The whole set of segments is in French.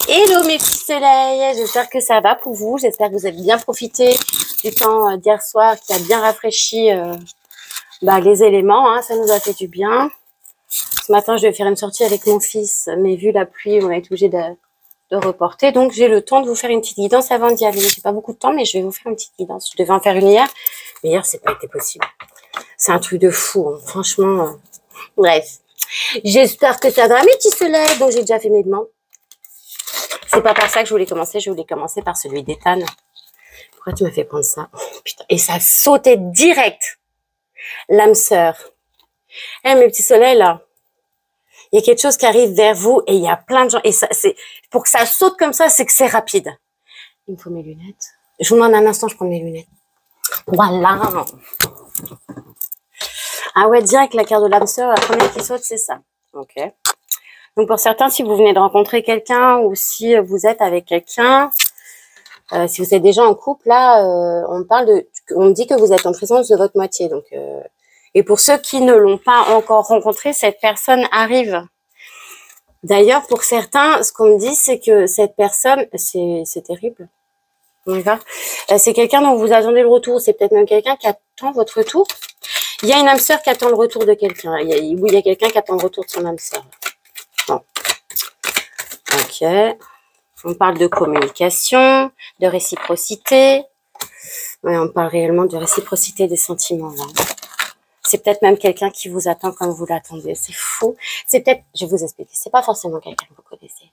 Hello mes petits soleils, j'espère que ça va pour vous, j'espère que vous avez bien profité du temps d'hier soir qui a bien rafraîchi les éléments, hein, ça nous a fait du bien. Ce matin je vais faire une sortie avec mon fils, mais vu la pluie on a été obligé de reporter, donc j'ai le temps de vous faire une petite guidance avant d'y aller. J'ai pas beaucoup de temps mais je vais vous faire une petite guidance, je devais en faire une hier, mais hier c'est pas été possible. C'est un truc de fou, hein. Franchement, bref. J'espère que ça va mes petits soleils, donc j'ai déjà fait mes demandes. C'est pas par ça que je voulais commencer par celui d'Ethan. Pourquoi tu m'as fait prendre ça? Oh, putain. Et ça sautait direct. L'âme sœur. Eh, mes petits soleils, là. Il y a quelque chose qui arrive vers vous et il y a plein de gens. Et ça, c'est, pour que ça saute comme ça, c'est que c'est rapide. Il me faut mes lunettes. Je vous demande un instant, je prends mes lunettes. Voilà. Ah ouais, direct, la carte de l'âme sœur, la première qui saute, c'est ça. Ok. Donc pour certains, si vous venez de rencontrer quelqu'un ou si vous êtes avec quelqu'un, si vous êtes déjà en couple, là, on dit que vous êtes en présence de votre moitié. Donc, et pour ceux qui ne l'ont pas encore rencontré, cette personne arrive. D'ailleurs, pour certains, ce qu'on me dit, c'est que cette personne, c'est terrible. D'accord. C'est quelqu'un dont vous attendez le retour. C'est peut-être même quelqu'un qui attend votre retour. Il y a une âme sœur qui attend le retour de quelqu'un. Il y a quelqu'un qui attend le retour de son âme sœur. Bon. Ok. On parle de communication, de réciprocité. Ouais, on parle réellement de réciprocité des sentiments, là. C'est peut-être même quelqu'un qui vous attend comme vous l'attendez. C'est fou. C'est peut-être, je vais vous expliquer, c'est pas forcément quelqu'un que vous connaissez.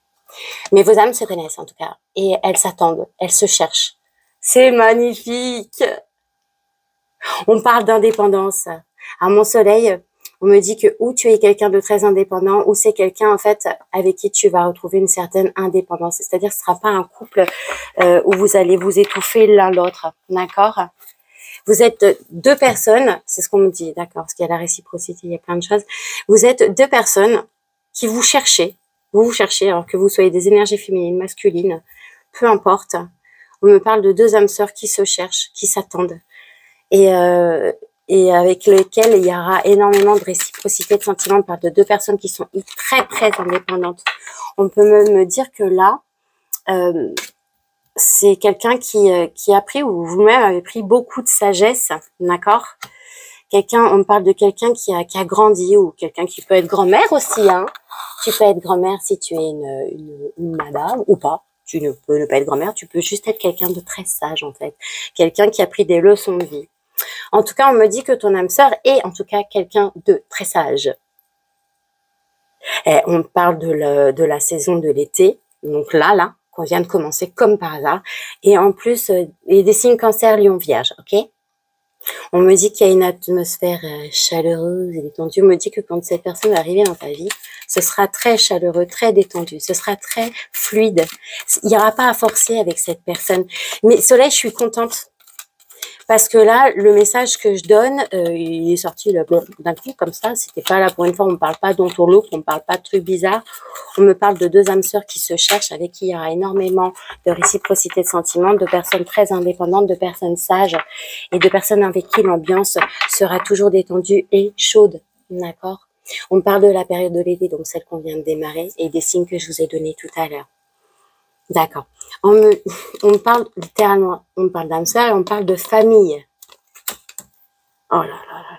Mais vos âmes se connaissent, en tout cas. Et elles s'attendent, elles se cherchent. C'est magnifique. On parle d'indépendance. À mon soleil, on me dit que ou tu es quelqu'un de très indépendant, ou c'est quelqu'un, en fait, avec qui tu vas retrouver une certaine indépendance. C'est-à-dire que ce sera pas un couple où vous allez vous étouffer l'un l'autre. D'accord? Vous êtes deux personnes, c'est ce qu'on me dit, d'accord? Parce qu'il y a la réciprocité, il y a plein de choses. Vous êtes deux personnes qui vous cherchez. Vous vous cherchez, alors que vous soyez des énergies féminines, masculines, peu importe. On me parle de deux âmes sœurs qui se cherchent, qui s'attendent. Et avec lesquels il y aura énormément de réciprocité de sentiments. On parle de deux personnes qui sont très, très indépendantes. On peut même me dire que là, c'est quelqu'un qui a pris, ou vous-même avez pris beaucoup de sagesse, d'accord? On me parle de quelqu'un qui a grandi, ou quelqu'un qui peut être grand-mère aussi, hein. Tu peux être grand-mère si tu es une madame, ou pas. Tu ne peux ne pas être grand-mère, tu peux juste être quelqu'un de très sage, en fait. Quelqu'un qui a pris des leçons de vie. En tout cas, on me dit que ton âme sœur est en tout cas quelqu'un de très sage. Et on parle de la saison de l'été, donc là, qu'on vient de commencer comme par hasard. Et en plus, il y a des signes cancer, lion, vierge, ok? On me dit qu'il y a une atmosphère chaleureuse et détendue. On me dit que quand cette personne va arriver dans ta vie, ce sera très chaleureux, très détendu, ce sera très fluide. Il n'y aura pas à forcer avec cette personne. Mais Soleil, je suis contente. Parce que là, le message que je donne, il est sorti d'un coup comme ça. C'était pas là pour une fois. On me parle pas d'entourloupe, on me parle pas de trucs bizarres. On me parle de deux âmes sœurs qui se cherchent, avec qui il y aura énormément de réciprocité de sentiments, de personnes très indépendantes, de personnes sages et de personnes avec qui l'ambiance sera toujours détendue et chaude. D'accord? On me parle de la période de l'été, donc celle qu'on vient de démarrer, et des signes que je vous ai donnés tout à l'heure. D'accord. On me parle littéralement, on me parle d'âme sœur et on me parle de famille. Oh là là là là.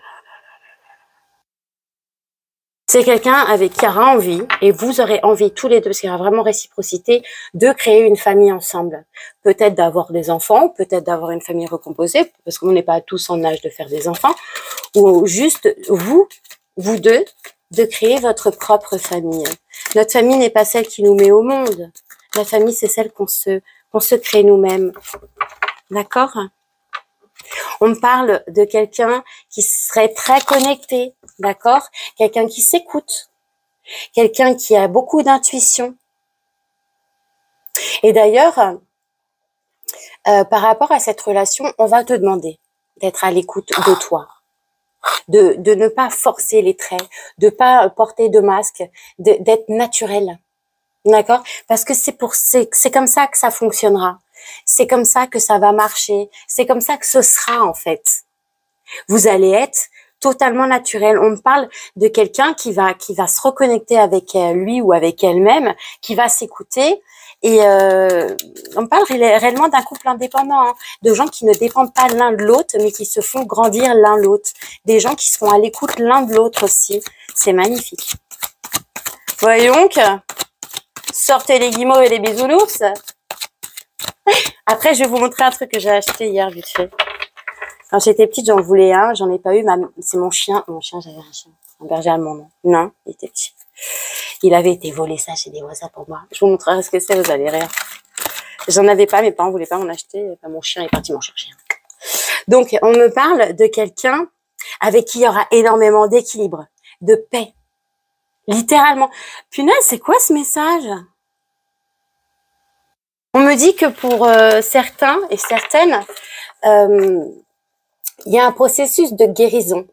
C'est quelqu'un avec qui aura envie, et vous aurez envie tous les deux, parce qu'il y aura vraiment réciprocité, de créer une famille ensemble. Peut-être d'avoir des enfants, peut-être d'avoir une famille recomposée, parce qu'on n'est pas tous en âge de faire des enfants, ou juste vous deux, de créer votre propre famille. Notre famille n'est pas celle qui nous met au monde. La famille, c'est celle qu'on se crée nous-mêmes. D'accord? On me parle de quelqu'un qui serait très connecté. D'accord? Quelqu'un qui s'écoute. Quelqu'un qui a beaucoup d'intuition. Et d'ailleurs, par rapport à cette relation, on va te demander d'être à l'écoute de toi. De ne pas forcer les traits, de pas porter de masque, d'être naturel. D'accord? Parce que c'est comme ça que ça fonctionnera. C'est comme ça que ça va marcher. C'est comme ça que ce sera, en fait. Vous allez être totalement naturel. On me parle de quelqu'un qui va se reconnecter avec lui ou avec elle-même, qui va s'écouter. Et on parle réellement d'un couple indépendant, hein, de gens qui ne dépendent pas l'un de l'autre, mais qui se font grandir l'un l'autre. Des gens qui seront à l'écoute l'un de l'autre aussi. C'est magnifique. Voyons que sortez les guimauves et les bisounours. Après, je vais vous montrer un truc que j'ai acheté hier, vite fait. Quand j'étais petite, j'en voulais un. J'en ai pas eu. C'est mon chien. Mon chien, j'avais un chien. Un berger allemand. Non, il était petit. Il avait été volé ça chez des voisins pour moi. Je vous montrerai ce que c'est, vous allez rire. J'en avais pas, mes parents voulaient pas m'en acheter. Enfin, mon chien est parti m'en chercher. Donc, on me parle de quelqu'un avec qui il y aura énormément d'équilibre, de paix. Littéralement. Punaise, c'est quoi ce message? On me dit que pour certains et certaines, il y a un processus de guérison.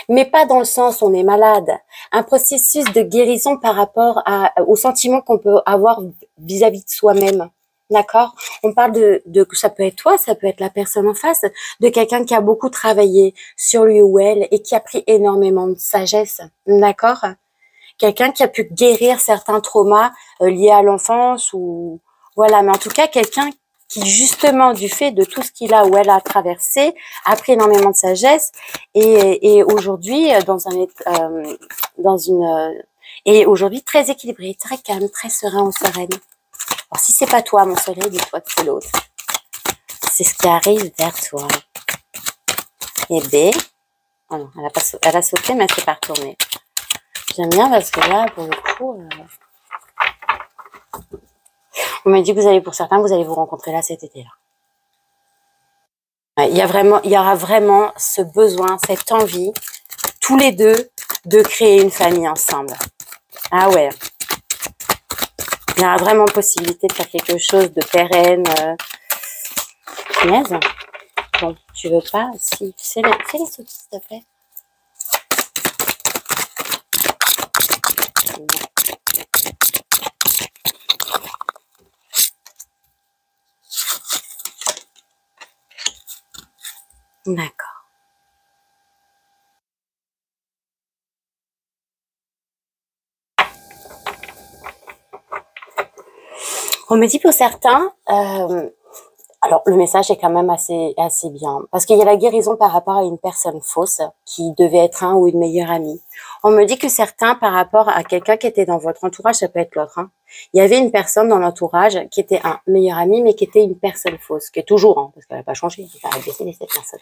Mais pas dans le sens où on est malade. Un processus de guérison par rapport aux sentiments qu'on peut avoir vis-à-vis de soi-même. D'accord? On parle ça peut être toi, ça peut être la personne en face, de quelqu'un qui a beaucoup travaillé sur lui ou elle et qui a pris énormément de sagesse. D'accord? Quelqu'un qui a pu guérir certains traumas liés à l'enfance ou voilà. Mais en tout cas, quelqu'un qui justement du fait de tout ce qu'il a ou elle a traversé a pris énormément de sagesse et aujourd'hui et aujourd'hui très équilibré, très calme, très serein ou sereine. Alors si c'est pas toi mon soleil, dis-toi que c'est l'autre. C'est ce qui arrive vers toi. Et B, oh non, elle a sauté mais elle s'est pas retournée. J'aime bien parce que là pour le coup on m'a dit que pour certains, vous allez vous rencontrer là cet été-là. Ouais, il y aura vraiment ce besoin, cette envie, tous les deux, de créer une famille ensemble. Ah ouais. Il y aura vraiment possibilité de faire quelque chose de pérenne. Punaise. Bon, tu veux pas? Si, fais les saucisses, s'il te plaît. D'accord. On me dit pour certains, alors le message est quand même assez bien, parce qu'il y a la guérison par rapport à une personne fausse qui devait être un ou une meilleure amie. On me dit que certains, par rapport à quelqu'un qui était dans votre entourage, ça peut être l'autre, hein. Il y avait une personne dans l'entourage qui était un meilleur ami, mais qui était une personne fausse, qui est toujours, hein, parce qu'elle n'a pas changé, elle a décédé cette personne.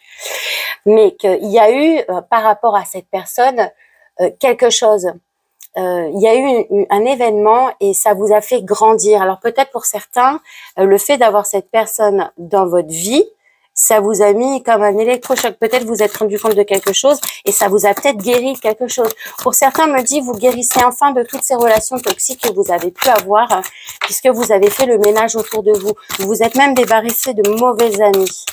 Mais qu'il y a eu, par rapport à cette personne, quelque chose. Il y a eu un événement et ça vous a fait grandir. Alors peut-être pour certains, le fait d'avoir cette personne dans votre vie, ça vous a mis comme un électrochoc. Peut-être vous êtes rendu compte de quelque chose et ça vous a peut-être guéri quelque chose. Pour certains, me dit, vous guérissez enfin de toutes ces relations toxiques que vous avez pu avoir puisque vous avez fait le ménage autour de vous. Vous vous êtes même débarrassé de mauvais amis.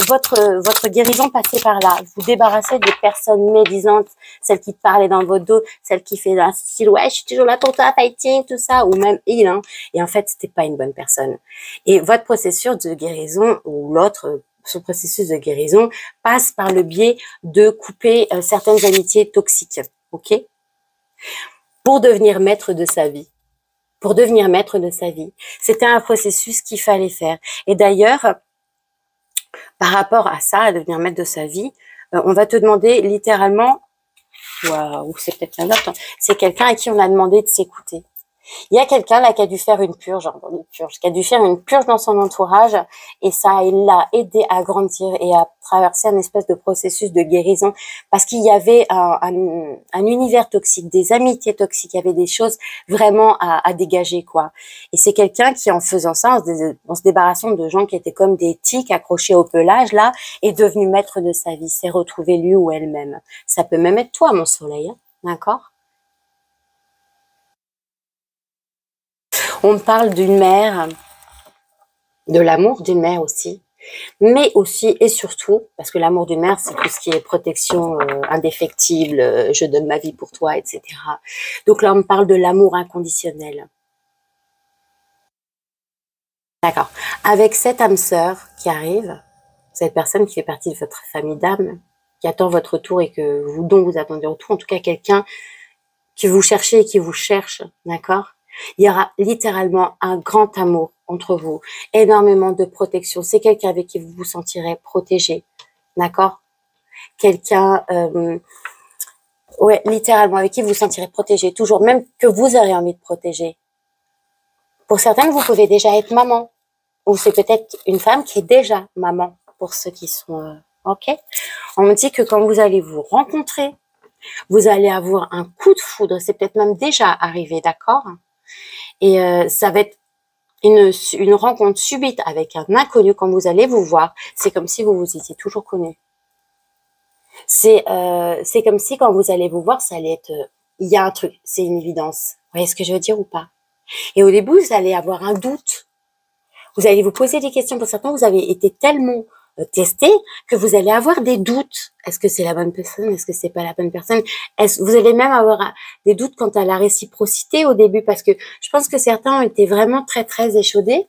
Votre guérison passait par là. Vous débarrassez des personnes médisantes, celles qui te parlaient dans votre dos, celles qui fait un style, ouais, je suis toujours là pour toi, fighting, tout ça, ou même il, hein. Et en fait, c'était pas une bonne personne. Et votre processus de guérison, ou l'autre, ce processus de guérison, passe par le biais de couper certaines amitiés toxiques. Ok? Pour devenir maître de sa vie. Pour devenir maître de sa vie. C'était un processus qu'il fallait faire. Et d'ailleurs, par rapport à ça, à devenir maître de sa vie, on va te demander littéralement, ou c'est peut-être un autre, c'est quelqu'un à qui on a demandé de s'écouter. Il y a quelqu'un là qui a dû faire une purge, qui a dû faire une purge dans son entourage et ça l'a aidé à grandir et à traverser un espèce de processus de guérison parce qu'il y avait un univers toxique, des amitiés toxiques, il y avait des choses vraiment à dégager quoi. Et c'est quelqu'un qui en faisant ça, en se débarrassant de gens qui étaient comme des tiques accrochés au pelage là, est devenu maître de sa vie, s'est retrouvé lui ou elle-même. Ça peut même être toi mon soleil, hein, d'accord? On parle d'une mère, de l'amour d'une mère aussi, mais aussi et surtout, parce que l'amour d'une mère, c'est tout ce qui est protection indéfectible, je donne ma vie pour toi, etc. Donc là, on parle de l'amour inconditionnel. D'accord. Avec cette âme sœur qui arrive, cette personne qui fait partie de votre famille d'âme, attend votre retour et dont vous attendez retour, en tout cas quelqu'un que vous cherchez et qui vous cherche, d'accord? Il y aura littéralement un grand amour entre vous, énormément de protection. C'est quelqu'un avec qui vous vous sentirez protégé, d'accord? Quelqu'un, ouais, littéralement, avec qui vous vous sentirez protégé, toujours, même que vous aurez envie de protéger. Pour certains, vous pouvez déjà être maman, ou c'est peut-être une femme qui est déjà maman, pour ceux qui sont, ok? On me dit que quand vous allez vous rencontrer, vous allez avoir un coup de foudre, c'est peut-être même déjà arrivé, d'accord? Et ça va être une rencontre subite avec un inconnu quand vous allez vous voir. C'est comme si vous vous étiez toujours connu. C'est comme si quand vous allez vous voir, ça allait être... il y a un truc, c'est une évidence. Vous voyez ce que je veux dire ou pas? Et au début, vous allez avoir un doute. Vous allez vous poser des questions. Pour certains, vous avez été tellement testé que vous allez avoir des doutes. Est-ce que c'est la bonne personne? Est-ce que c'est pas la bonne personne? Vous allez même avoir des doutes quant à la réciprocité au début, parce que je pense que certains ont été vraiment très très échaudés.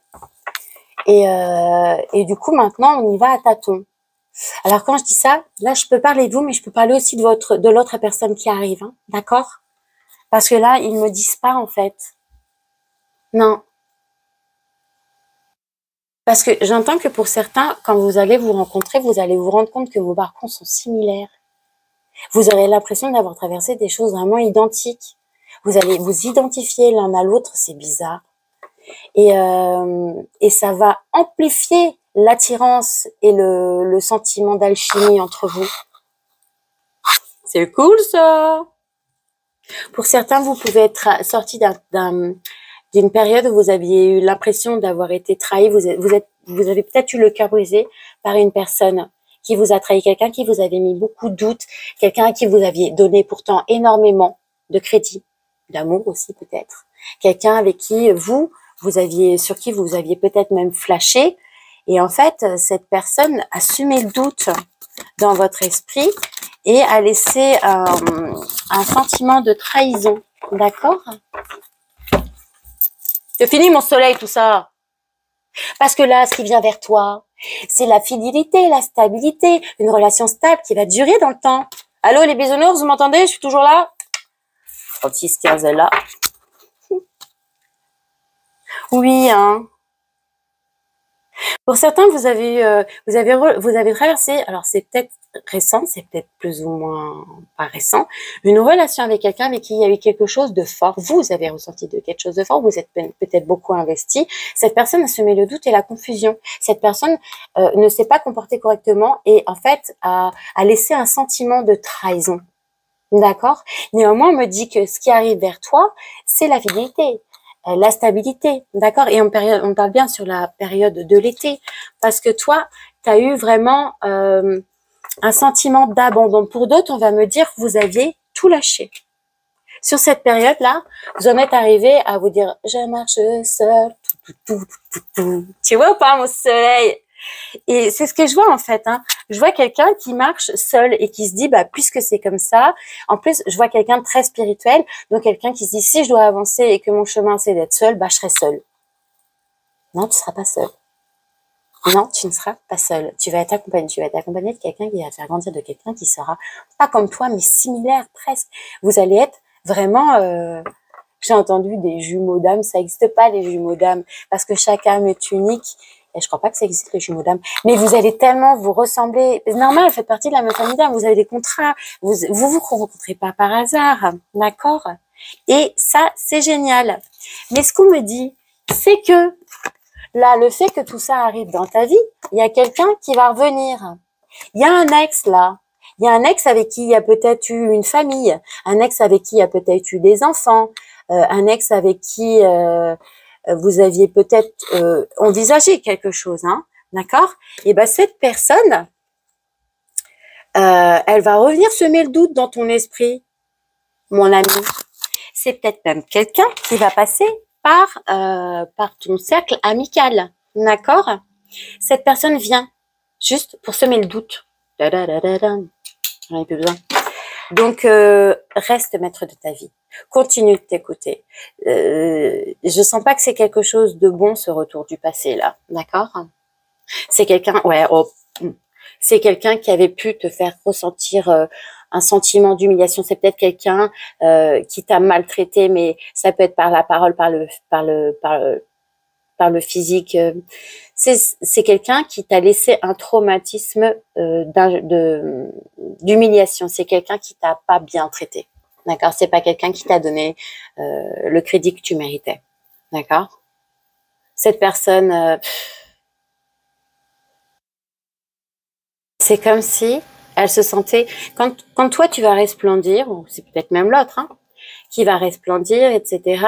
Et du coup, maintenant, on y va à tâtons. Alors quand je dis ça, là, je peux parler de vous, mais je peux parler aussi de l'autre personne qui arrive, hein, d'accord? Parce que là, ils me disent pas en fait. Non. Parce que j'entends que pour certains, quand vous allez vous rencontrer, vous allez vous rendre compte que vos parcours sont similaires. Vous aurez l'impression d'avoir traversé des choses vraiment identiques. Vous allez vous identifier l'un à l'autre, c'est bizarre. Et ça va amplifier l'attirance et le sentiment d'alchimie entre vous. C'est cool ça! Pour certains, vous pouvez être sorti d'une période où vous aviez eu l'impression d'avoir été trahi. Vous avez peut-être eu le cœur brisé par une personne qui vous a trahi, quelqu'un qui vous avait mis beaucoup de doutes, quelqu'un à qui vous aviez donné pourtant énormément de crédit, d'amour aussi peut-être, quelqu'un avec qui sur qui vous aviez peut-être même flashé, et en fait, cette personne a semé le doute dans votre esprit et a laissé un sentiment de trahison, d'accord? C'est fini mon soleil tout ça. Parce que là, ce qui vient vers toi, c'est la fidélité, la stabilité, une relation stable qui va durer dans le temps. Allô les bisounours, vous m'entendez? Je suis toujours là. 36 15 là. Oui, hein. Pour certains, vous avez traversé, alors c'est peut-être récent, c'est peut-être plus ou moins pas récent, une relation avec quelqu'un avec qui il y a eu quelque chose de fort. Vous avez ressenti de quelque chose de fort, vous êtes peut-être beaucoup investi. Cette personne a semé le doute et la confusion. Cette personne ne s'est pas comportée correctement et en fait a laissé un sentiment de trahison. D'accord? Néanmoins, on me dit que ce qui arrive vers toi, c'est la fidélité. La stabilité, d'accord? Et on parle bien sur la période de l'été, parce que toi, tu as eu vraiment un sentiment d'abandon. Pour d'autres, on va me dire que vous aviez tout lâché. Sur cette période-là, vous en êtes arrivé à vous dire « je marche seul ». Tu vois ou pas, mon soleil? Et c'est ce que je vois en fait, hein. Je vois quelqu'un qui marche seul et qui se dit, bah, puisque c'est comme ça, en plus, je vois quelqu'un de très spirituel, donc quelqu'un qui se dit, si je dois avancer et que mon chemin c'est d'être seul, bah, je serai seul. Non, tu seras pas seul. Non, tu ne seras pas seul. Tu vas être accompagné. Tu vas être accompagné de quelqu'un qui va te faire grandir, de quelqu'un qui sera pas comme toi, mais similaire presque. Vous allez être vraiment, j'ai entendu des jumeaux d'âme, ça n'existe pas les jumeaux d'âme, parce que chaque âme est unique. Et je crois pas que ça existe les jumeaux d'âme. Mais vous allez tellement vous ressembler. C'est normal, vous faites partie de la même famille d'âme. Vous avez des contrats. Vous rencontrez pas par hasard. D'accord? Et ça, c'est génial. Mais ce qu'on me dit, c'est que là, le fait que tout ça arrive dans ta vie, il y a quelqu'un qui va revenir. Il y a un ex là. Il y a un ex avec qui il y a peut-être eu une famille. Un ex avec qui il y a peut-être eu des enfants. Un ex avec qui vous aviez peut-être envisagé quelque chose, hein, d'accord? Et ben cette personne, elle va revenir semer le doute dans ton esprit, mon ami. C'est peut-être même quelqu'un qui va passer par ton cercle amical, d'accord? Cette personne vient juste pour semer le doute. J'en ai plus besoin. Donc, reste maître de ta vie. Continue de t'écouter. Je sens pas que c'est quelque chose de bon, ce retour du passé, là. D'accord? C'est quelqu'un, ouais, oh, C'est quelqu'un qui avait pu te faire ressentir un sentiment d'humiliation. C'est peut-être quelqu'un qui t'a maltraité, mais ça peut être par la parole, par le physique. C'est quelqu'un qui t'a laissé un traumatisme d'humiliation. C'est quelqu'un qui t'a pas bien traité. D'accord? C'est pas quelqu'un qui t'a donné le crédit que tu méritais. D'accord? Cette personne, c'est comme si elle se sentait, quand toi tu vas resplendir, ou c'est peut-être même l'autre, hein, qui va resplendir, etc.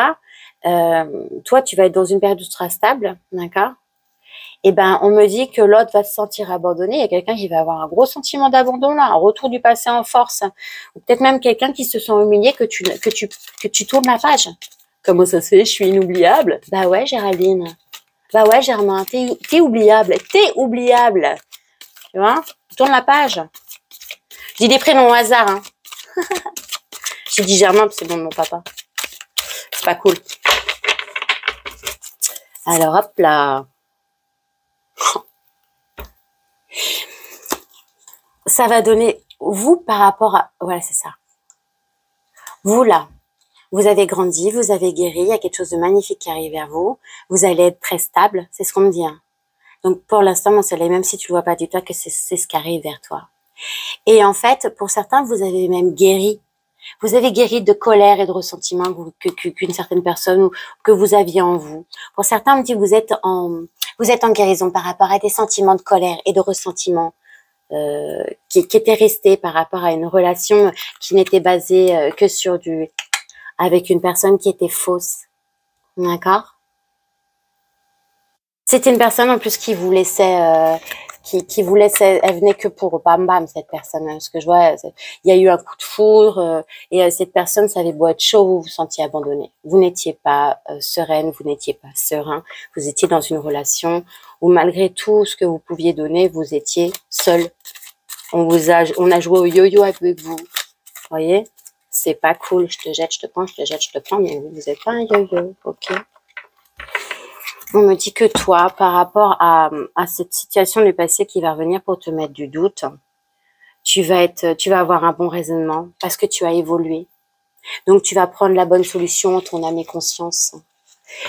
Toi, tu vas être dans une période où tu seras stable, d'accord? Et ben, on me dit que l'autre va se sentir abandonné. Il y a quelqu'un qui va avoir un gros sentiment d'abandon là, un retour du passé en force, ou peut-être même quelqu'un qui se sent humilié que tu tournes la page. Comment ça se fait? Je suis inoubliable. Bah ouais, Géraldine. Bah ouais, Germain, t'es oubliable. T'es oubliable. Tu vois? Tourne la page. J'ai des prénoms au hasard, hein. J'ai dit Germain, parce que c'est le nom de mon papa. C'est pas cool. Alors, hop là. Ça va donner, vous, par rapport à... Voilà, c'est ça. Vous, là, vous avez grandi, vous avez guéri, il y a quelque chose de magnifique qui arrive vers vous. Vous allez être très stable, c'est ce qu'on me dit, hein. Donc, pour l'instant, mon soleil, même si tu le vois pas du tout, que c'est ce qui arrive vers toi. Et en fait, pour certains, vous avez même guéri. Vous avez guéri de colère et de ressentiment qu'une certaine personne ou que vous aviez en vous. Pour certains, on me dit que vous êtes en guérison par rapport à des sentiments de colère et de ressentiment qui étaient restés par rapport à une relation qui n'était basée que sur avec une personne qui était fausse. D'accord? C'était une personne en plus qui vous laissait, qui vous laissait, elle venait que pour bam bam cette personne. Ce que je vois, il y a eu un coup de foudre et cette personne, ça avait beau être chaud, vous vous sentiez abandonné. Vous n'étiez pas sereine, vous n'étiez pas serein. Vous étiez dans une relation où malgré tout ce que vous pouviez donner, vous étiez seul. On a joué au yo-yo avec vous. Vous voyez? C'est pas cool. Je te jette, je te prends, je te jette, je te prends, mais vous n'êtes pas un yo-yo, ok? On me dit que toi, par rapport à cette situation du passé qui va revenir pour te mettre du doute, tu vas avoir un bon raisonnement parce que tu as évolué. Donc, tu vas prendre la bonne solution, ton âme et conscience.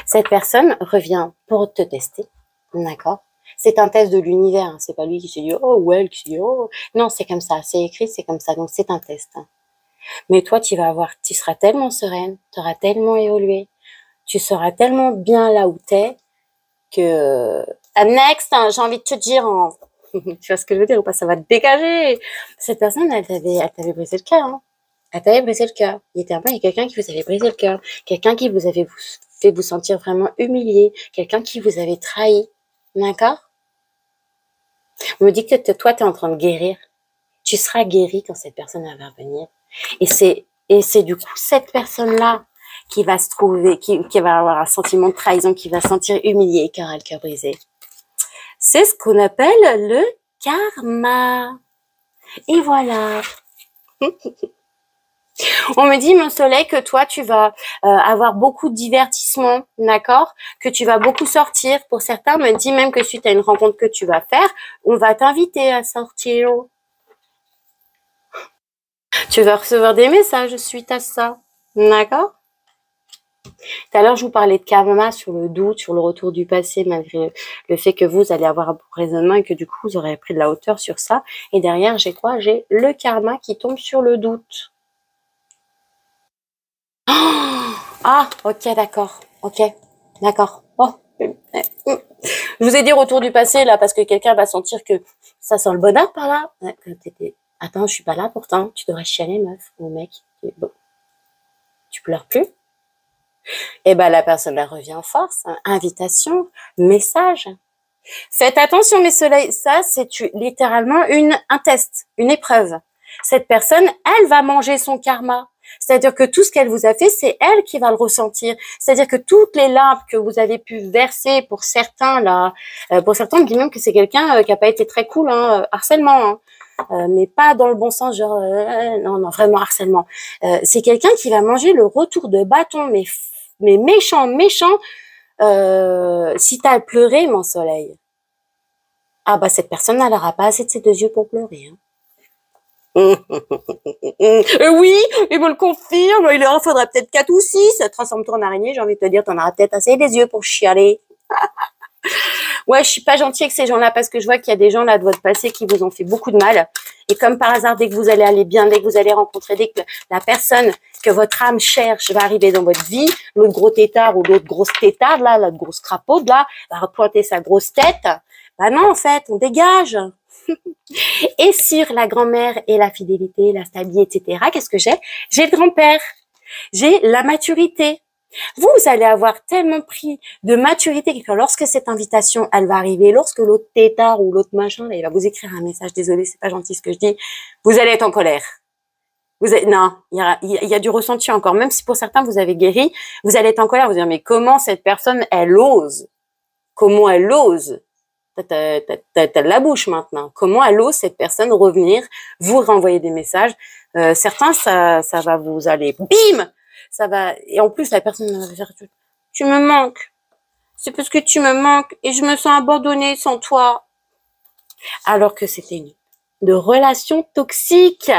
Cette personne revient pour te tester, d'accord? C'est un test de l'univers, hein. C'est pas lui qui se dit « Oh » ou elle qui se dit « Oh ». Non, c'est comme ça, c'est écrit, c'est comme ça, donc c'est un test. Mais toi, tu seras tellement sereine, tu auras tellement évolué, tu seras tellement bien là où t'es, que next, hein, j'ai envie de te dire, tu vois ce que je veux dire ou pas, ça va te dégager. Cette personne, elle t'avait brisé le cœur. Hein. Elle t'avait brisé le cœur. Il y a quelqu'un qui vous avait brisé le cœur, quelqu'un qui vous avait fait vous sentir vraiment humilié, quelqu'un qui vous avait trahi. D'accord? On me dit que toi, tu es en train de guérir. Tu seras guéri quand cette personne va revenir. Et c'est du coup cette personne-là qui va se trouver, qui va avoir un sentiment de trahison, qui va se sentir humilié, car elle a le cœur brisé. C'est ce qu'on appelle le karma. Et voilà. On me dit, mon soleil, que toi, tu vas avoir beaucoup de divertissement, d'accord? Que tu vas beaucoup sortir. Pour certains, on me dit même que suite à une rencontre que tu vas faire, on va t'inviter à sortir. Tu vas recevoir des messages suite à ça, d'accord? Tout à l'heure, je vous parlais de karma sur le doute, sur le retour du passé, malgré le fait que vous allez avoir un bon raisonnement et que du coup, vous aurez pris de la hauteur sur ça. Et derrière, j'ai quoi? J'ai le karma qui tombe sur le doute. Oh, ah, ok, d'accord. Ok, d'accord. Oh. Je vous ai dit retour du passé, là, parce que quelqu'un va sentir que ça sent le bonheur par là. Attends, je suis pas là pourtant. Tu devrais chialer, meuf ou mec. Bon. Tu pleures plus? Et ben la personne elle revient en force, hein. Invitation, message. Faites attention mes soleils, ça c'est littéralement un test, une épreuve. Cette personne, elle va manger son karma. C'est-à-dire que tout ce qu'elle vous a fait, c'est elle qui va le ressentir. C'est-à-dire que toutes les larmes que vous avez pu verser pour certains là, pour certains on me dit même que c'est quelqu'un qui a pas été très cool, hein, harcèlement. Hein. Mais pas dans le bon sens, genre non, vraiment harcèlement. C'est quelqu'un qui va manger le retour de bâton, mais méchant, si t'as pleuré, mon soleil. Ah bah cette personne, elle n'aura pas assez de ses deux yeux pour pleurer. Hein. Oui, il me le confirme. Il en faudrait peut-être 4 ou 6. Transforme-toi en araignée, j'ai envie de te dire, t'en auras peut-être assez les yeux pour chialer. Ouais, je suis pas gentille avec ces gens-là parce que je vois qu'il y a des gens là de votre passé qui vous ont fait beaucoup de mal. Et comme par hasard, dès que vous allez aller bien, dès que vous allez rencontrer, dès que la personne que votre âme cherche va arriver dans votre vie, l'autre gros tétard ou l'autre grosse tétarde, là, l'autre grosse crapaude, là, va pointer sa grosse tête. Bah non, en fait, on dégage. Et sur la grand-mère et la fidélité, la stabilité, etc., qu'est-ce que j'ai? J'ai le grand-père. J'ai la maturité. Vous allez avoir tellement pris de maturité que lorsque cette invitation, elle va arriver, lorsque l'autre tétard ou l'autre machin, là, il va vous écrire un message, désolé, c'est pas gentil ce que je dis, vous allez être en colère. Non, il y a du ressenti encore, même si pour certains vous avez guéri, vous allez être en colère, vous dire mais comment cette personne, elle ose? Comment elle ose? T'as de la bouche maintenant. Comment elle ose cette personne revenir, vous renvoyer des messages? Certains, ça va vous aller, bim! Ça va, et en plus, la personne va dire, tu me manques. C'est parce que tu me manques et je me sens abandonnée sans toi. Alors que c'était une relation toxique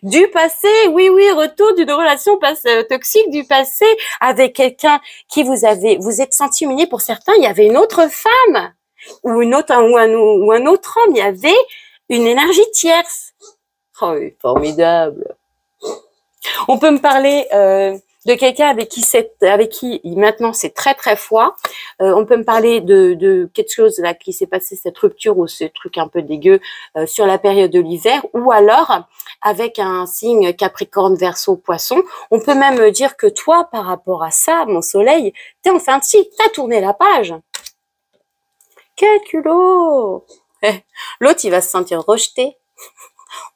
du passé. Oui, oui, retour d'une relation toxique du passé avec quelqu'un qui vous êtes senti humilié. Pour certains, il y avait une autre femme ou un autre homme. Il y avait une énergie tierce. Oh, oui, formidable. On peut me parler de quelqu'un avec qui maintenant c'est très très froid. On peut me parler de quelque chose là qui s'est passé, cette rupture ou ce truc un peu dégueu sur la période de l'hiver, ou alors avec un signe Capricorne, Verseau, Poisson. On peut même dire que toi, par rapport à ça, mon soleil, t'es en fin de cycle, t'as tourné la page. Quel culot! L'autre, il va se sentir rejeté.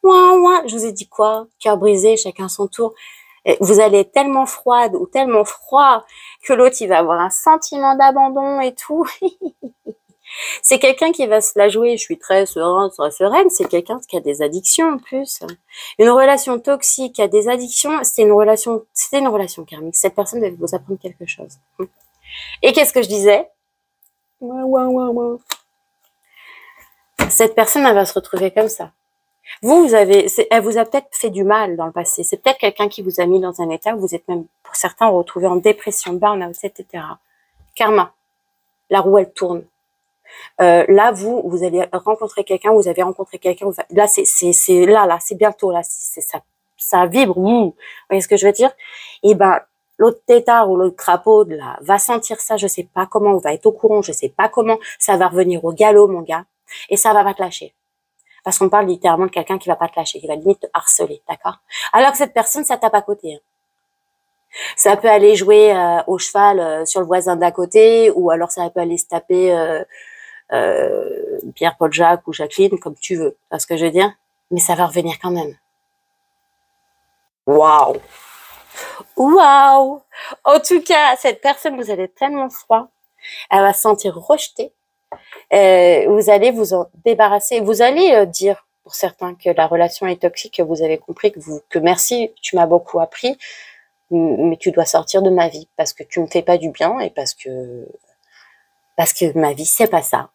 Ouin, ouin. Je vous ai dit quoi? Cœur brisé, chacun son tour. Vous allez être tellement froide ou tellement froid que l'autre, il va avoir un sentiment d'abandon et tout. C'est quelqu'un qui va se la jouer. Je suis très sereine. C'est quelqu'un qui a des addictions en plus. Une relation toxique qui a des addictions, c'était une relation karmique. Cette personne devait vous apprendre quelque chose. Et qu'est-ce que je disais? Cette personne, elle va se retrouver comme ça. Elle vous a peut-être fait du mal dans le passé. C'est peut-être quelqu'un qui vous a mis dans un état où vous êtes même, pour certains, retrouvés en dépression, burn-out, etc. Karma. La roue, elle tourne. Là, vous allez rencontrer quelqu'un, vous avez rencontré quelqu'un. Là, c'est bientôt, là, ça vibre. Vous voyez ce que je veux dire? Et ben, l'autre tétard ou l'autre crapaud, là, va sentir ça, je sais pas comment, on va être au courant, je sais pas comment, ça va revenir au galop, mon gars, et ça va pas te lâcher. Parce qu'on parle littéralement de quelqu'un qui va pas te lâcher, qui va limite te harceler, d'accord? Alors que cette personne, ça tape à côté. Hein. Ça peut aller jouer au cheval sur le voisin d'à côté, ou alors ça peut aller se taper Pierre, Paul, Jacques ou Jacqueline, comme tu veux. Tu vois ce que je veux dire? Mais ça va revenir quand même. Waouh! Waouh! En tout cas, cette personne, vous allez être tellement froid, elle va se sentir rejetée. Vous allez vous en débarrasser. Vous allez dire, pour certains, que la relation est toxique, que vous avez compris que merci, tu m'as beaucoup appris, mais tu dois sortir de ma vie parce que tu me fais pas du bien et parce que ma vie, c'est pas ça.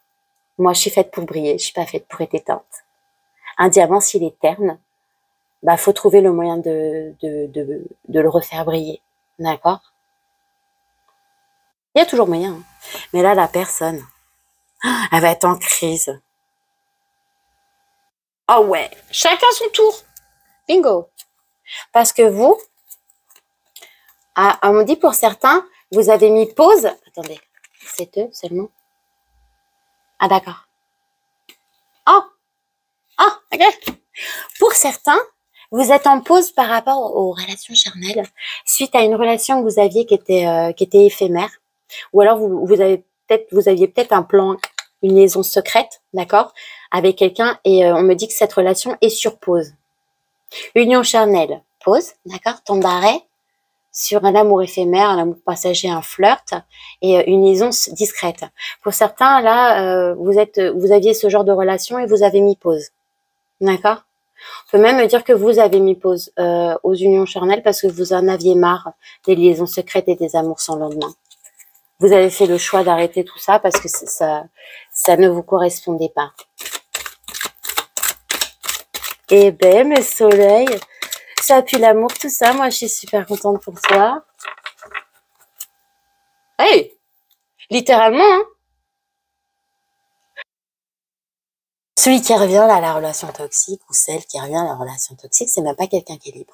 Moi, je suis faite pour briller, je suis pas faite pour être éteinte. Un diamant, s'il est terne, bah, faut trouver le moyen de le refaire briller. D'accord? Il y a toujours moyen. Hein. Mais là, la personne, elle va être en crise. Oh ouais, chacun son tour. Bingo. Parce que vous, on me dit pour certains, vous avez mis pause. Attendez, c'est eux seulement. Ah d'accord. Oh, ok. Pour certains, vous êtes en pause par rapport aux relations charnelles, suite à une relation que vous aviez qui était éphémère. Ou alors vous aviez peut-être un plan, une liaison secrète, d'accord, avec quelqu'un, et on me dit que cette relation est sur pause. Union charnelle, pause, d'accord, temps d'arrêt sur un amour éphémère, un amour passager, un flirt, et une liaison discrète. Pour certains, là, vous aviez ce genre de relation et vous avez mis pause, d'accord. On peut même me dire que vous avez mis pause aux unions charnelles parce que vous en aviez marre des liaisons secrètes et des amours sans lendemain. Vous avez fait le choix d'arrêter tout ça parce que Ça ne vous correspondait pas. Eh ben, mes soleils, ça appuie l'amour, tout ça. Moi, je suis super contente pour toi. Hey, littéralement, hein. Celui qui revient à la relation toxique ou celle qui revient à la relation toxique, c'est même pas quelqu'un qui est libre.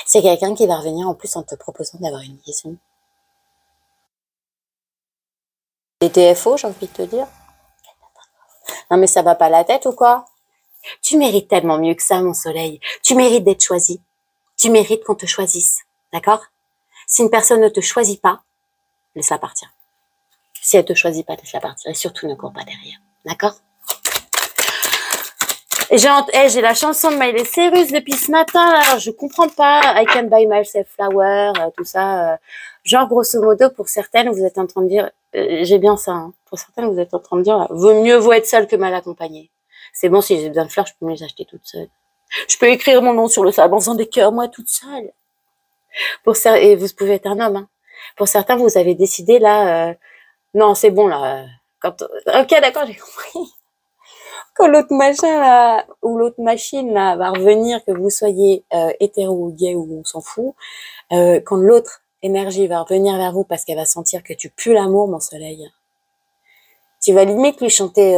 C'est quelqu'un qui va revenir en plus en te proposant d'avoir une liaison. Des TFO, j'ai envie de te dire. Non mais ça va pas la tête ou quoi? Tu mérites tellement mieux que ça, mon soleil. Tu mérites d'être choisi. Tu mérites qu'on te choisisse. D'accord? Si une personne ne te choisit pas, laisse-la partir. Si elle te choisit pas, laisse-la partir. Et surtout, ne cours pas derrière. D'accord? Et j'ai la chanson de Miley Cyrus depuis ce matin. Alors, je comprends pas. I can buy myself flower, tout ça. Genre, grosso modo, pour certaines, vous êtes en train de dire, j'ai bien ça. Hein. Pour certaines, vous êtes en train de dire, vaut mieux vaut être seule que mal accompagnée. C'est bon, si j'ai besoin de fleurs, je peux me les acheter toute seule. Je peux écrire mon nom sur le sable en faisant des cœurs, moi, toute seule. Et vous pouvez être un homme. Hein. Pour certains, vous avez décidé, là, non, c'est bon, là. Ok, d'accord, j'ai compris. Quand l'autre machin là, ou l'autre machine là va revenir, que vous soyez hétéro ou gay ou on s'en fout, quand l'autre énergie va revenir vers vous parce qu'elle va sentir que tu pues l'amour, mon soleil, tu vas limite lui chanter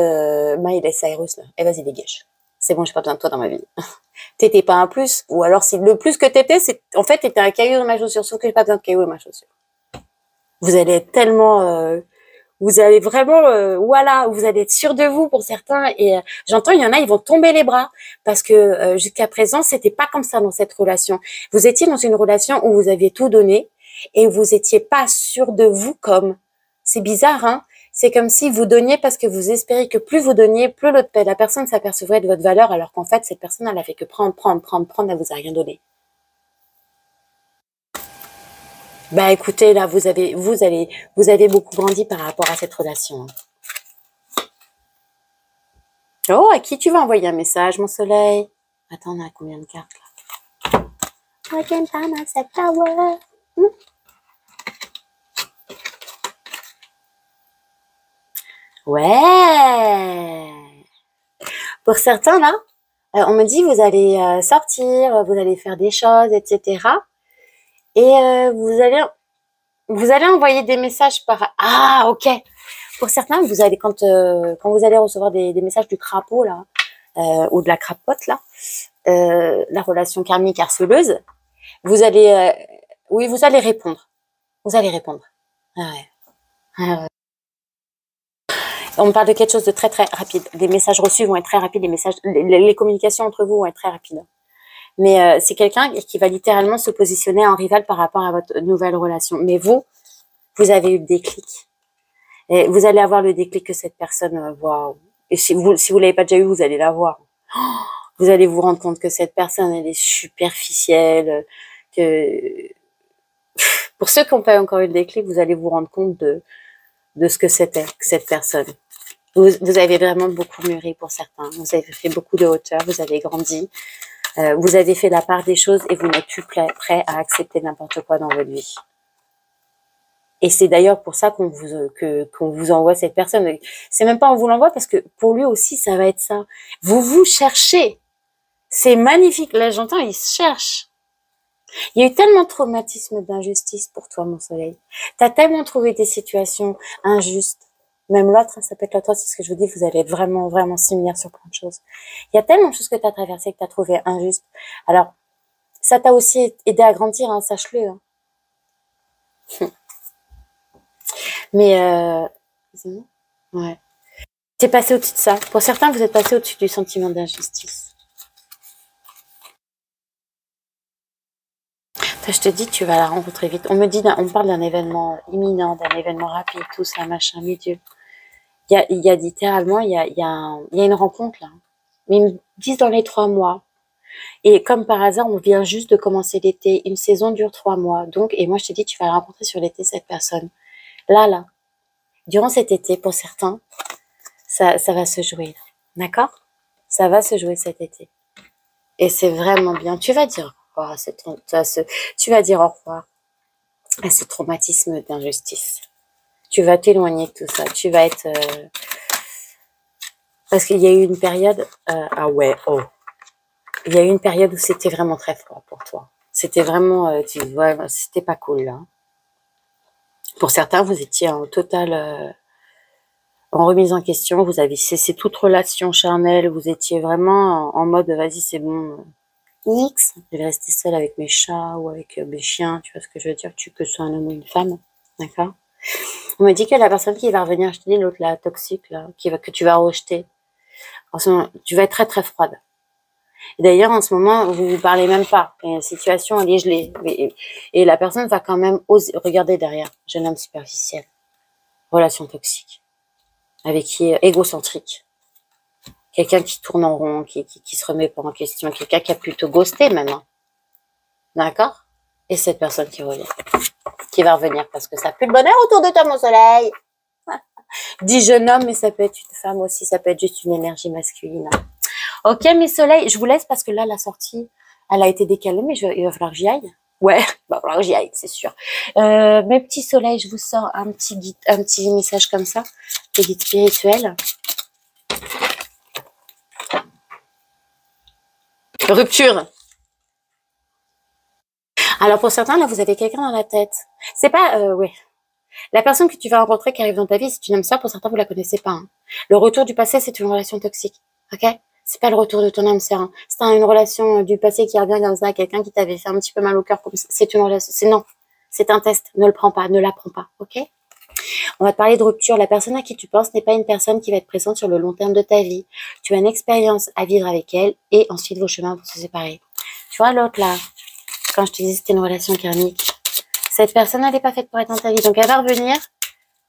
Miley Cyrus là. Et vas-y, dégage. C'est bon, j'ai pas besoin de toi dans ma vie. T'étais pas un plus, ou alors si le plus que t'étais, c'est en fait t'étais un caillou dans ma chaussure, sauf que j'ai pas besoin de caillou dans ma chaussure. Vous allez être tellement vous allez vraiment, voilà, vous allez être sûr de vous pour certains. Et j'entends, il y en a, ils vont tomber les bras parce que jusqu'à présent, c'était pas comme ça dans cette relation. Vous étiez dans une relation où vous aviez tout donné et vous étiez pas sûr de vous comme. C'est bizarre, hein? C'est comme si vous donniez parce que vous espériez que plus vous donniez, plus la personne s'apercevrait de votre valeur, alors qu'en fait, cette personne, elle a fait que prendre, elle vous a rien donné. Bah écoutez, là, vous avez beaucoup grandi par rapport à cette relation. Oh, à qui tu vas envoyer un message, mon soleil? Attends, on a combien de cartes là? I can find myself power. Ouais. Pour certains là, on me dit vous allez sortir, vous allez faire des choses, etc. Et vous allez envoyer des messages par. Ah, ok. Pour certains, vous allez quand vous allez recevoir des messages du crapaud là, ou de la crapote là, la relation karmique harceleuse, vous allez, oui, vous allez répondre. Vous allez répondre. Ah ouais. Ah ouais. On parle de quelque chose de très très rapide. Les messages reçus vont être très rapides, les communications entre vous vont être très rapides. Mais c'est quelqu'un qui va littéralement se positionner en rival par rapport à votre nouvelle relation. Mais vous avez eu le déclic. Et vous allez avoir le déclic que cette personne voit. Et si vous l'avez pas déjà eu, vous allez l'avoir. Vous allez vous rendre compte que cette personne, elle est superficielle, que pour ceux qui n'ont pas encore eu le déclic, vous allez vous rendre compte de ce que c'était, cette personne. Vous avez vraiment beaucoup mûri pour certains. Vous avez fait beaucoup de hauteur, vous avez grandi. Vous avez fait la part des choses et vous n'êtes plus prêt à accepter n'importe quoi dans votre vie. Et c'est d'ailleurs pour ça qu'on vous envoie cette personne. C'est même pas on vous l'envoie parce que pour lui aussi, ça va être ça. Vous cherchez. C'est magnifique. Là, j'entends, il se cherche. Il y a eu tellement de traumatisme d'injustice pour toi, mon soleil. T'as tellement trouvé des situations injustes. Même l'autre, ça peut être l'autre, c'est ce que je vous dis, vous allez être vraiment, vraiment similaires sur plein de choses. Il y a tellement de choses que tu as traversées, que tu as trouvé injustes. Alors, ça t'a aussi aidé à grandir, hein, sache-le. Hein. Mais, ouais. T'es passé au-dessus de ça. Pour certains, vous êtes passé au-dessus du sentiment d'injustice. Je te dis, tu vas la rencontrer vite. On me parle d'un événement imminent, d'un événement rapide, tout ça, machin, mais Dieu. Il y a littéralement, il y a une rencontre là. Mais ils me disent dans les 3 mois. Et comme par hasard, on vient juste de commencer l'été. Une saison dure 3 mois. Donc, et moi, je te dis, tu vas la rencontrer sur l'été, cette personne. Là. Durant cet été, pour certains, ça va se jouer. D'accord? Ça va se jouer cet été. Et c'est vraiment bien. Tu vas dire au revoir tu vas dire au revoir à ce traumatisme d'injustice. Tu vas t'éloigner de tout ça. Tu vas être Parce qu'il y a eu une période... ah ouais, oh. Il y a eu une période où c'était vraiment très froid pour toi. C'était vraiment... ouais, c'était pas cool, là. Pour certains, vous étiez en total... en remise en question, vous avez cessé toute relation charnelle, vous étiez vraiment en mode, vas-y, c'est bon, X, je vais rester seule avec mes chats ou avec mes chiens, tu vois ce que je veux dire, que ce soit un homme ou une femme, d'accord? On me dit que la personne qui va revenir, je te dis, l'autre, la toxique, là, que tu vas rejeter, en ce moment, tu vas être très très froide. Et d'ailleurs, en ce moment, vous vous parlez même pas. Et la situation, elle est gelée. Et la personne va quand même oser, regarder derrière, jeune homme superficiel, relation toxique, avec qui est égocentrique. Quelqu'un qui tourne en rond, qui se remet pas en question, quelqu'un qui a plutôt ghosté maintenant. D'accord? Et cette personne qui revient, qui va revenir parce que ça pue le bonheur autour de toi, mon soleil. Dit jeune homme, mais ça peut être une femme aussi, ça peut être juste une énergie masculine. Ok, mes soleils, je vous laisse parce que là, la sortie, elle a été décalée, mais il va falloir que j'y aille. Ouais, il va falloir que j'y aille, c'est sûr. Mes petits soleils, je vous sors un petit message comme ça, des guides spirituels. Rupture. Alors pour certains, là, vous avez quelqu'un dans la tête. C'est pas, ouais. La personne que tu vas rencontrer qui arrive dans ta vie, c'est une âme sœur. Pour certains, vous la connaissez pas. Hein. Le retour du passé, c'est une relation toxique. Ok? C'est pas le retour de ton âme sœur. Hein. C'est une relation du passé qui revient comme ça à quelqu'un qui t'avait fait un petit peu mal au cœur. Comme ça. C'est une relation. C'est non. C'est un test. Ne le prends pas. Ne l'apprends pas. Ok? On va te parler de rupture. La personne à qui tu penses n'est pas une personne qui va être présente sur le long terme de ta vie. Tu as une expérience à vivre avec elle et ensuite vos chemins vont se séparer. Tu vois l'autre là? Quand je te disais c'était une relation karmique. Cette personne, elle n'est pas faite pour être dans ta vie. Donc, elle va revenir.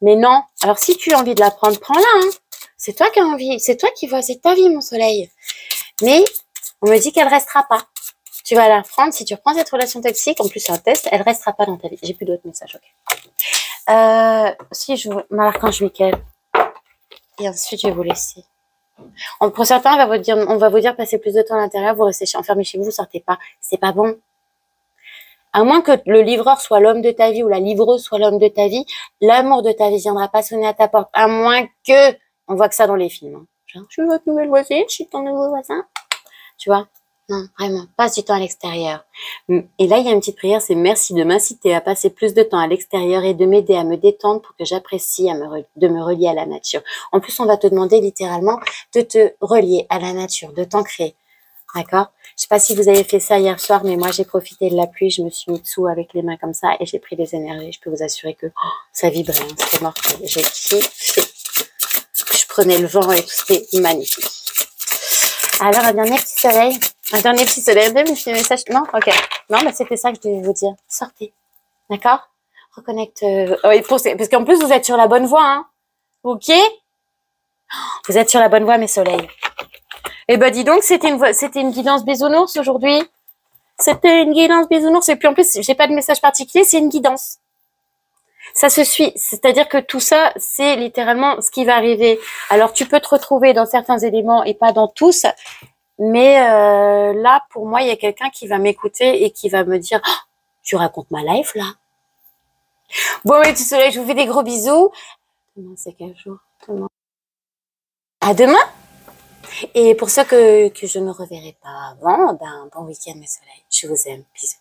Mais non. Alors, si tu as envie de la prendre, prends-la. Hein. C'est toi qui as envie. C'est toi qui vois. C'est ta vie, mon soleil. Mais, on me dit qu'elle restera pas. Tu vas la prendre. Si tu reprends cette relation toxique, en plus, c'est un test, elle restera pas dans ta vie. J'ai plus d'autres messages. Ok. Si je vous... L'archange Michael. Et ensuite, je vais vous laisser. Pour certains, on va vous dire passer plus de temps à l'intérieur. Vous restez enfermés chez vous. Vous sortez pas. C'est pas bon. À moins que le livreur soit l'homme de ta vie ou la livreuse soit l'homme de ta vie, l'amour de ta vie viendra pas sonner à ta porte. À moins que, on voit que ça dans les films. Hein. Genre, je suis votre nouvelle voisine, je suis ton nouveau voisin. Tu vois? Non, vraiment, passe du temps à l'extérieur. Et là, il y a une petite prière, c'est merci de m'inciter à passer plus de temps à l'extérieur et de m'aider à me détendre pour que j'apprécie de me relier à la nature. En plus, on va te demander littéralement de te relier à la nature, de t'ancrer. D'accord? Je sais pas si vous avez fait ça hier soir, mais moi, j'ai profité de la pluie, je me suis mis dessous avec les mains comme ça et j'ai pris des énergies. Je peux vous assurer que ça vibrait, hein, c'était mortel. J'ai kiffé. Je prenais le vent et tout, c'était magnifique. Alors, un dernier petit soleil. Un dernier petit soleil, un petit message. Non? Ok. Non, mais c'était ça que je devais vous dire. Sortez. D'accord? Reconnecte. Parce qu'en plus, vous êtes sur la bonne voie, hein. Ok? Vous êtes sur la bonne voie, mes soleils. Eh ben, dis donc, c'était une guidance bisounours aujourd'hui. C'était une guidance bisounours. Et puis, en plus, j'ai pas de message particulier, c'est une guidance. Ça se suit. C'est-à-dire que tout ça, c'est littéralement ce qui va arriver. Alors, tu peux te retrouver dans certains éléments et pas dans tous. Mais là, pour moi, il y a quelqu'un qui va m'écouter et qui va me dire oh, « Tu racontes ma life, là ?» Bon, mes petits soleils, je vous fais des gros bisous. Demain, c'est quel jour? Demain. À demain. Et pour ceux que je ne reverrai pas avant, ben, bon week-end mes soleils. Je vous aime. Bisous.